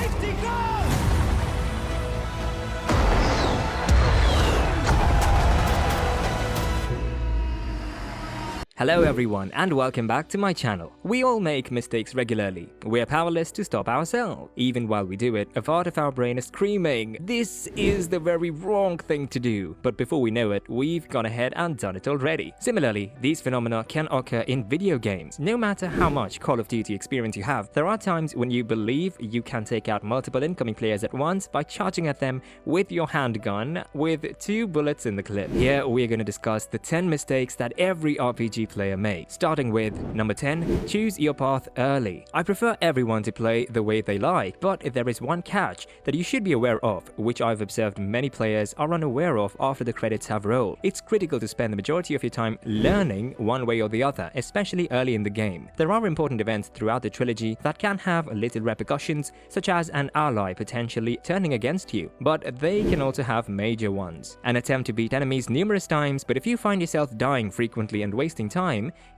Safety go! Hello everyone and welcome back to my channel. We all make mistakes regularly. We are powerless to stop ourselves. Even while we do it, a part of our brain is screaming, "This is the very wrong thing to do." But before we know it, we've gone ahead and done it already. Similarly, these phenomena can occur in video games. No matter how much Call of Duty experience you have, there are times when you believe you can take out multiple incoming players at once by charging at them with your handgun with 2 bullets in the clip. Here we are going to discuss the 10 mistakes that every RPG player makes. Starting with number 10, choose your path early. I prefer everyone to play the way they like, but there is one catch that you should be aware of, which I've observed many players are unaware of after the credits have rolled. It's critical to spend the majority of your time learning one way or the other, especially early in the game. There are important events throughout the trilogy that can have little repercussions, such as an ally potentially turning against you, but they can also have major ones. An attempt to beat enemies numerous times, but if you find yourself dying frequently and wasting time,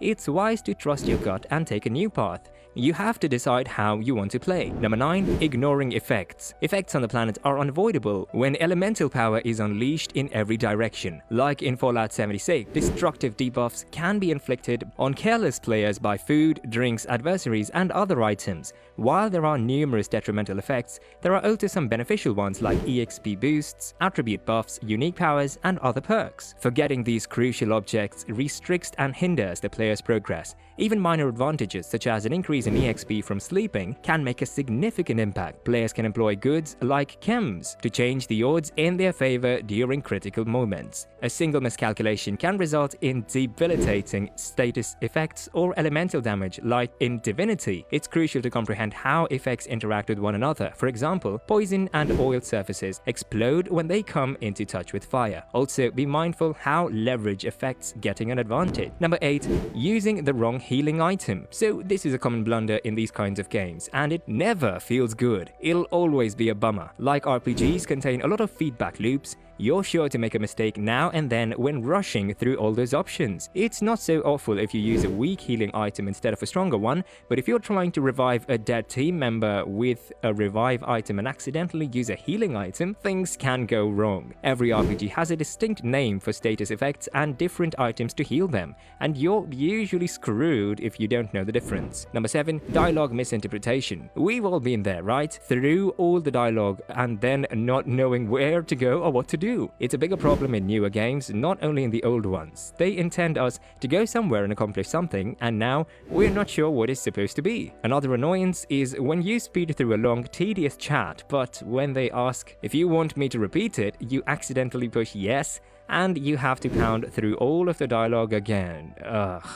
it's wise to trust your gut and take a new path. You have to decide how you want to play. Number 9. Ignoring effects. Effects on the planet are unavoidable when elemental power is unleashed in every direction. Like in Fallout 76, destructive debuffs can be inflicted on careless players by food, drinks, adversaries, and other items. While there are numerous detrimental effects, there are also some beneficial ones like EXP boosts, attribute buffs, unique powers, and other perks. Forgetting these crucial objects restricts and hinders the player's progress. Even minor advantages such as an increase in EXP from sleeping can make a significant impact. Players can employ goods like chems to change the odds in their favor during critical moments. A single miscalculation can result in debilitating status effects or elemental damage like in Divinity. It's crucial to comprehend how effects interact with one another. For example, poison and oil surfaces explode when they come into touch with fire. Also, be mindful how leverage affects getting an advantage. Number 8. Using the wrong healing item. So this is a common blunder in these kinds of games, and it never feels good. It'll always be a bummer. Like RPGs contain a lot of feedback loops, you're sure to make a mistake now and then when rushing through all those options. It's not so awful if you use a weak healing item instead of a stronger one, but if you're trying to revive a dead team member with a revive item and accidentally use a healing item, things can go wrong. Every RPG has a distinct name for status effects and different items to heal them, and you're usually screwed if you don't know the difference. Number 7. Dialogue misinterpretation. We've all been there, right? Through all the dialogue and then not knowing where to go or what to do. It's a bigger problem in newer games, not only in the old ones. They intend us to go somewhere and accomplish something, and now we're not sure what it's supposed to be. Another annoyance is when you speed through a long, tedious chat, but when they ask if you want me to repeat it, you accidentally push yes, and you have to pound through all of the dialogue again. Ugh.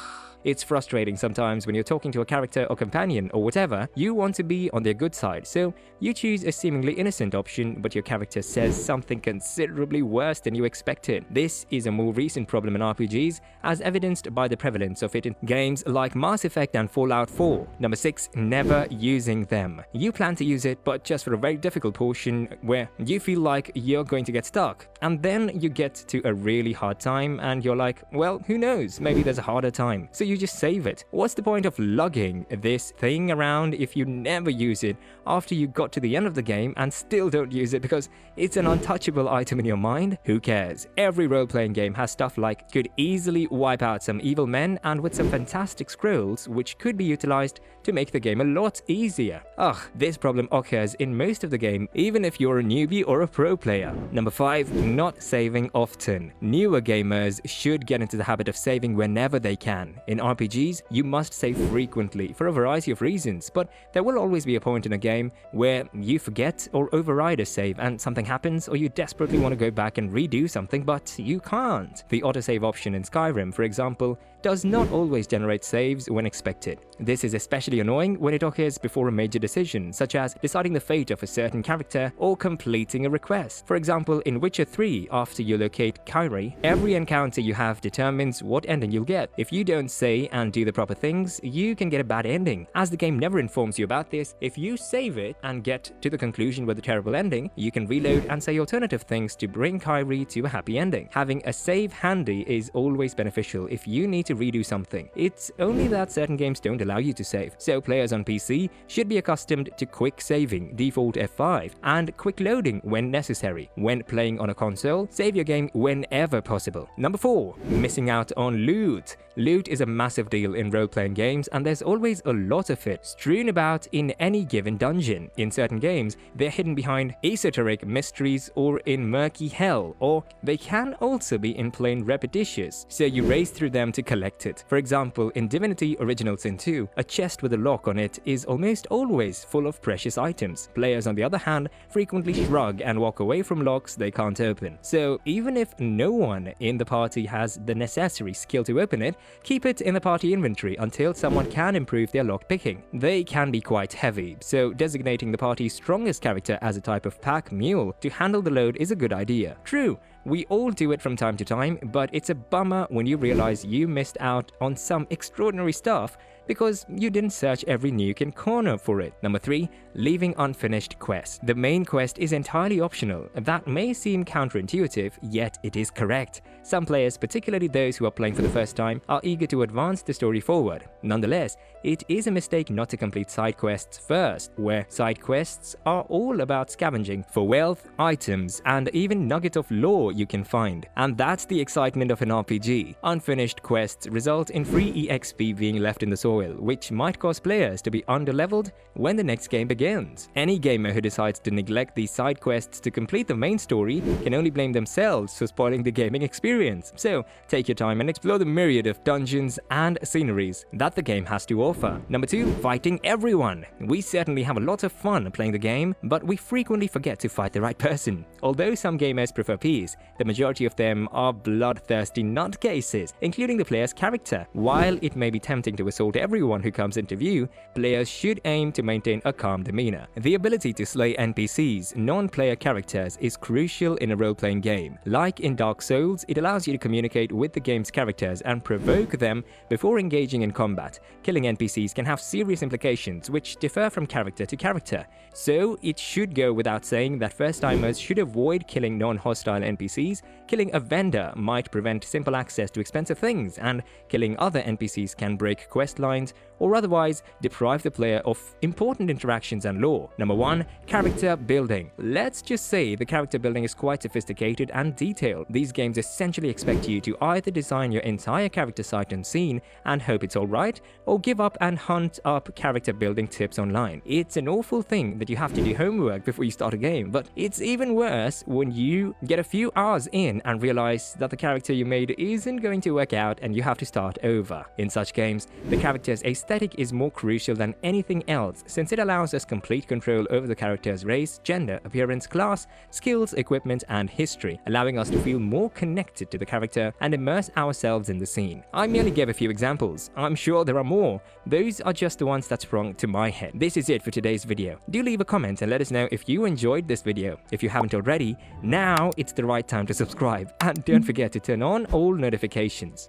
It's frustrating sometimes when you're talking to a character or companion or whatever, you want to be on their good side, so you choose a seemingly innocent option, but your character says something considerably worse than you expected. This is a more recent problem in RPGs, as evidenced by the prevalence of it in games like Mass Effect and Fallout 4. Number 6. Never using them. You plan to use it, but just for a very difficult portion where you feel like you're going to get stuck. And then you get to a really hard time and you're like, well, who knows, maybe there's a harder time. So you just save it. What's the point of lugging this thing around if you never use it after you got to the end of the game and still don't use it because it's an untouchable item in your mind? Who cares? Every role-playing game has stuff like could easily wipe out some evil men and with some fantastic scrolls which could be utilized to make the game a lot easier. Ugh, this problem occurs in most of the game, even if you're a newbie or a pro player. Number 5. Not saving often. Newer gamers should get into the habit of saving whenever they can. In RPGs, you must save frequently for a variety of reasons, but there will always be a point in a game where you forget or override a save and something happens, or you desperately want to go back and redo something, but you can't. The autosave option in Skyrim, for example, does not always generate saves when expected. This is especially annoying when it occurs before a major decision, such as deciding the fate of a certain character or completing a request. For example, in Witcher 3, after you locate Kairi, every encounter you have determines what ending you'll get. If you don't say and do the proper things, you can get a bad ending. As the game never informs you about this, if you save it and get to the conclusion with a terrible ending, you can reload and say alternative things to bring Kairi to a happy ending. Having a save handy is always beneficial if you need need to redo something. It's only that certain games don't allow you to save, so players on PC should be accustomed to quick saving, default F5, and quick loading when necessary. When playing on a console, save your game whenever possible. Number 4. Missing out on loot. Loot is a massive deal in role-playing games, and there's always a lot of it strewn about in any given dungeon. In certain games, they're hidden behind esoteric mysteries or in murky hell, or they can also be in plain repetitious, so you race through them to collect it. For example, in Divinity Original Sin 2, a chest with a lock on it is almost always full of precious items. Players, on the other hand, frequently shrug and walk away from locks they can't open. So even if no one in the party has the necessary skill to open it, keep it in the party inventory until someone can improve their lock picking. They can be quite heavy, so designating the party's strongest character as a type of pack mule to handle the load is a good idea. True, we all do it from time to time, but it's a bummer when you realize you missed out on some extraordinary stuff because you didn't search every nook and corner for it. Number 3. Leaving unfinished quests. The main quest is entirely optional. That may seem counterintuitive, yet it is correct. Some players, particularly those who are playing for the first time, are eager to advance the story forward. Nonetheless, it is a mistake not to complete side quests first, where side quests are all about scavenging for wealth, items, and even nugget of lore you can find. And that's the excitement of an RPG. Unfinished quests result in free EXP being left in the soil, which might cause players to be underleveled when the next game begins. Any gamer who decides to neglect these side quests to complete the main story can only blame themselves for spoiling the gaming experience. So take your time and explore the myriad of dungeons and sceneries that the game has to offer. Number 2. Fighting everyone. We certainly have a lot of fun playing the game, but we frequently forget to fight the right person. Although some gamers prefer peace, the majority of them are bloodthirsty nutcases, including the player's character. While it may be tempting to assault everyone who comes into view, players should aim to maintain a calm demeanor. The ability to slay NPCs, non-player characters, is crucial in a role-playing game. Like in Dark Souls, it allows you to communicate with the game's characters and provoke them before engaging in combat. Killing NPCs can have serious implications which differ from character to character, so it should go without saying that first-timers should avoid killing non-hostile NPCs. Killing a vendor might prevent simple access to expensive things, and killing other NPCs can break quest lines or otherwise deprive the player of important interactions and lore. Number 1. Character building. Let's just say the character building is quite sophisticated and detailed. These games essentially expect you to either design your entire character site and scene and hope it's alright, or give up and hunt up character building tips online. It's an awful thing that you have to do homework before you start a game, but it's even worse when you get a few hours in and realize that the character you made isn't going to work out and you have to start over. In such games, the character's aesthetic is more crucial than anything else, since it allows us complete control over the character's race, gender, appearance, class, skills, equipment, and history, allowing us to feel more connected to the character and immerse ourselves in the scene. I merely gave a few examples. I'm sure there are more. Those are just the ones that sprung to my head. This is it for today's video. Do leave a comment and let us know if you enjoyed this video. If you haven't already, now it's the right time to subscribe, and don't forget to turn on all notifications.